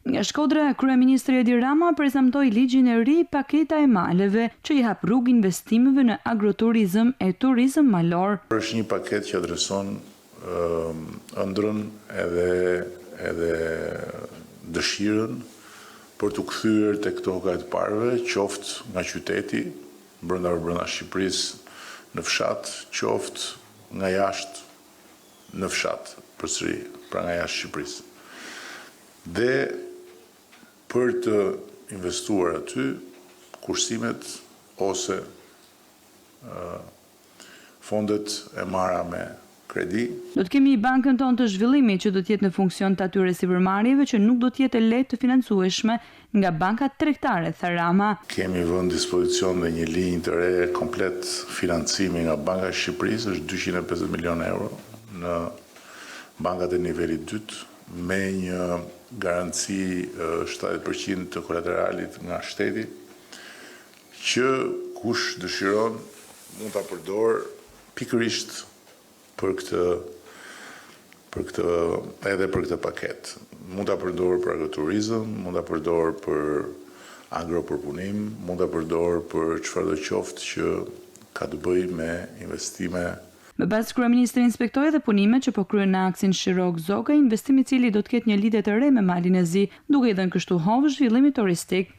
Nga Shkodra, kryeministri Edi Rama prezantoi ligjin e ri Paketa e maleve, që i hap rrugë investimeve në agroturizëm e turizëm malor. Është një paketë që adreson ëndrrën edhe dëshirën për të kthyer tek toka e të parëve, qoftë nga qyteti, brenda Shqipërisë në fshat, qoftë nga jashtë në fshat, përsëri, pra nga jashtë Shqipërisë. Dhe për të investuar aty, kursimet ose fondet e marra me kredi. Do të kemi bankën tonë të zhvillimit që do të jetë në funksion të atyre sipërmarrjeve që nuk do të jetë lehtë të financueshme nga bankat tregtare, tha Rama. Kemi vënë dispozicion dhe një linjë të re komplet financimi nga Banka e Shqipërisë, është 250 milion euro në bankat e nivelit 2, me një garanci 70% të kolateralit nga shteti, që kush dëshiron mund ta përdor pikërisht për këtë paketë. Mund ta përdor për agroturizëm, mund ta përdor për agropërpunim, mund ta përdor për çfarëdo qoftë që ka të bëjë me investime. Më pas kryeministri inspektoi edhe punimet që po kryen në aksin Shirok Zoga, investimi i cili do të ketë një lidhje të re me Malin e Zi, duke i dhënë kështu hovë zhvillimit turistik.